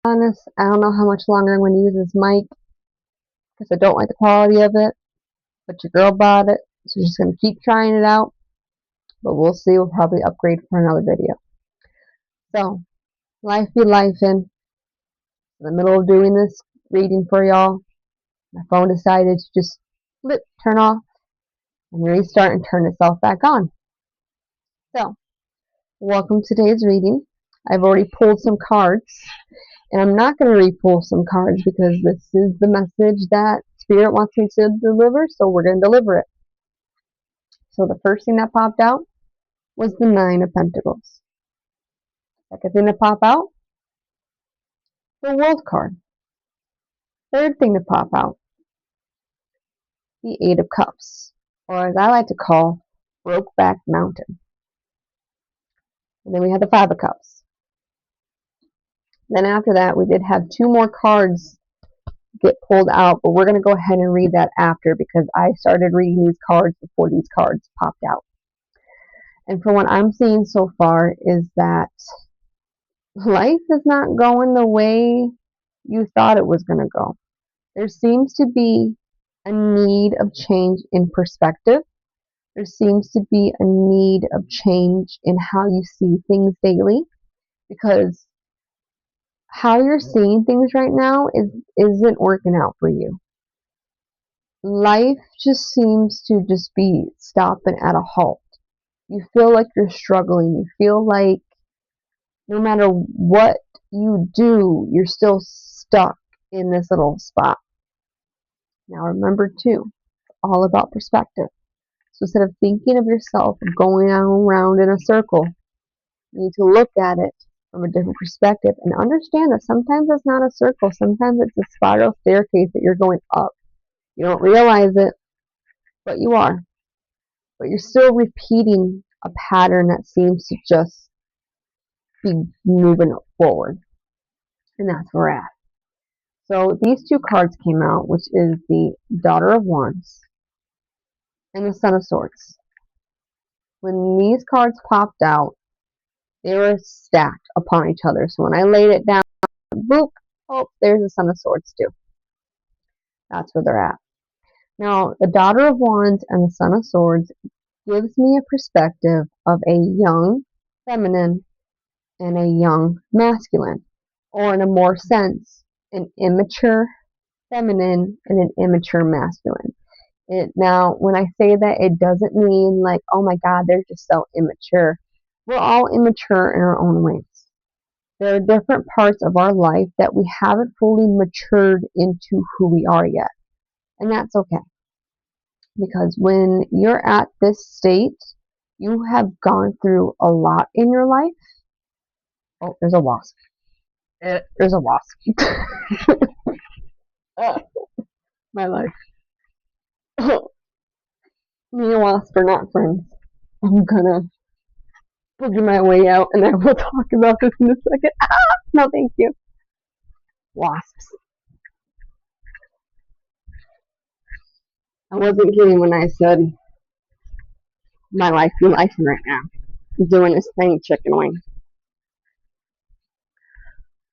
Honest, I don't know how much longer I'm going to use this mic because I don't like the quality of it, but your girl bought it, so she's going to keep trying it out, but we'll see. We'll probably upgrade for another video. So, life be life in the middle of doing this reading for y'all. My phone decided to just turn off and restart and turn itself back on. So, welcome to today's reading. I've already pulled some cards, and I'm not going to re-pull some cards because this is the message that Spirit wants me to deliver, so we're going to deliver it. So the first thing that popped out was the Nine of Pentacles. Second thing to pop out, the World card. Third thing to pop out, the Eight of Cups, or as I like to call, Brokeback Mountain. And then we had the Five of Cups. Then after that, we did have two more cards get pulled out, but we're going to go ahead and read that after because I started reading these cards before these cards popped out. And from what I'm seeing so far is that life is not going the way you thought it was going to go. There seems to be a need of change in perspective. There seems to be a need of change in how you see things daily, because how you're seeing things right now isn't working out for you. Life just seems to just be stopping at a halt. You feel like you're struggling. You feel like no matter what you do, you're still stuck in this little spot. Now remember too, it's all about perspective. So instead of thinking of yourself going around in a circle, you need to look at it from a different perspective and understand that sometimes it's not a circle. Sometimes it's a spiral staircase that you're going up. You don't realize it, but you are. But you're still repeating a pattern that seems to just be moving forward. And that's where we're at. So these two cards came out, which is the Daughter of Wands and the Son of Swords. When these cards popped out, they were stacked upon each other. So when I laid it down, boop, oh, there's the Son of Swords too. That's where they're at. Now, the Daughter of Wands and the Son of Swords gives me a perspective of a young feminine and a young masculine, or in a more sense, an immature feminine and an immature masculine. Now, when I say that, it doesn't mean like, oh my God, they're just so immature. We're all immature in our own ways. There are different parts of our life that we haven't fully matured into who we are yet. And that's okay. Because when you're at this state, you have gone through a lot in your life. Oh, there's a wasp. There's a wasp. My life. Me and wasp are not friends. I'm gonna figure my way out and I will talk about this in a second. Ah! No, thank you. Wasps. I wasn't kidding when I said my life be life right now. I'm doing this thing chicken wing.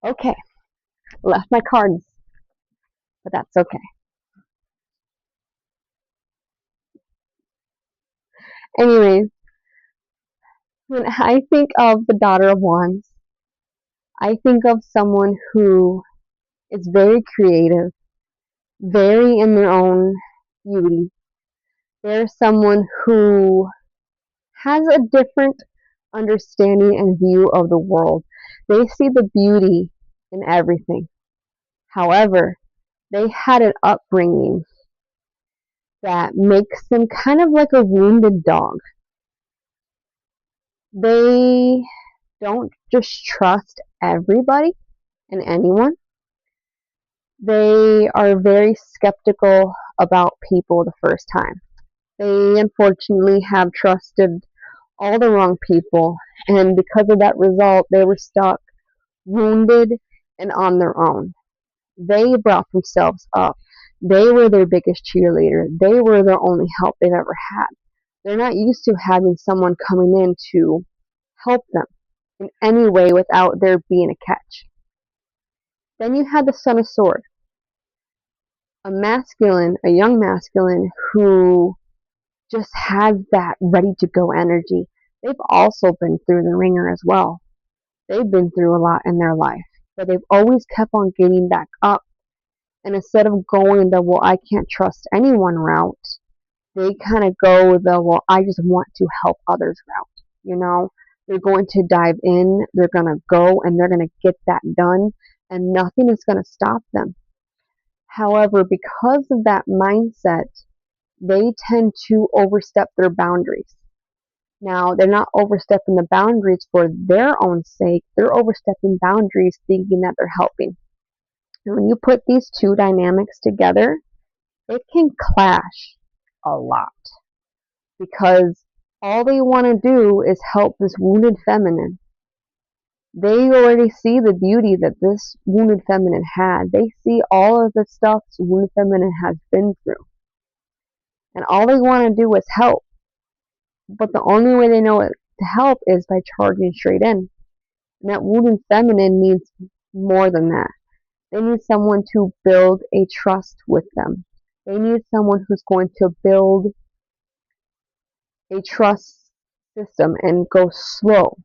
Okay. Left my cards. But that's okay. Anyways, when I think of the Daughter of Wands, I think of someone who is very creative, very in their own beauty. They're someone who has a different understanding and view of the world. They see the beauty in everything. However, they had an upbringing that makes them kind of like a wounded dog. They don't just trust everybody and anyone. They are very skeptical about people the first time. They unfortunately have trusted all the wrong people, and because of that result, they were stuck, wounded, and on their own. They brought themselves up. They were their biggest cheerleader. They were their only help they've ever had. They're not used to having someone coming in to help them in any way without there being a catch. Then you have the Son of Swords, a young masculine who just has that ready to go energy. They've also been through the ringer as well. They've been through a lot in their life, but they've always kept on getting back up. And instead of going the, well, I can't trust anyone route, they kind of go the, well, I just want to help others route. You know, they're going to dive in, they're going to go, and they're going to get that done, and nothing is going to stop them. However, because of that mindset, they tend to overstep their boundaries. Now, they're not overstepping the boundaries for their own sake, they're overstepping boundaries thinking that they're helping. And when you put these two dynamics together, it can clash a lot because all they want to do is help this wounded feminine. They already see the beauty that this wounded feminine had. They see all of the stuff this wounded feminine has been through. And all they want to do is help. But the only way they know it to help is by charging straight in. And that wounded feminine needs more than that. They need someone to build a trust with them. They need someone who's going to build a trust system and go slow.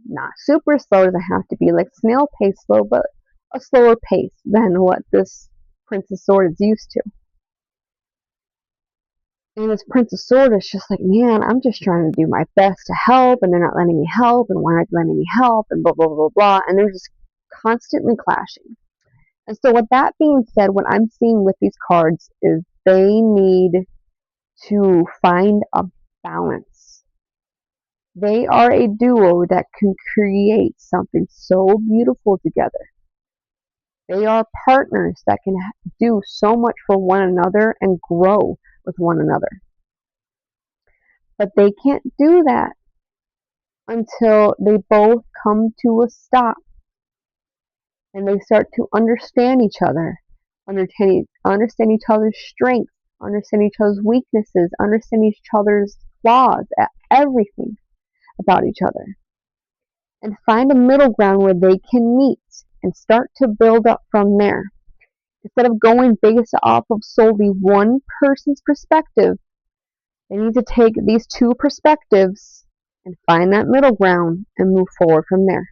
Not super slow, doesn't have to be like snail pace slow, but a slower pace than what this Princess Sword is used to. And this Princess Sword is just like, man, I'm just trying to do my best to help, and they're not letting me help, and why aren't they letting me help, and blah, blah, blah, blah, and they're just constantly clashing. And so with that being said, what I'm seeing with these cards is they need to find a balance. They are a duo that can create something so beautiful together. They are partners that can do so much for one another and grow with one another. But they can't do that until they both come to a stop and they start to understand each other, understand each other's strengths, understand each other's weaknesses, understand each other's flaws, everything about each other. And find a middle ground where they can meet and start to build up from there. Instead of going based off of solely one person's perspective, they need to take these two perspectives and find that middle ground and move forward from there.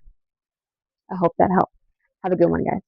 I hope that helped. Have a good one, guys.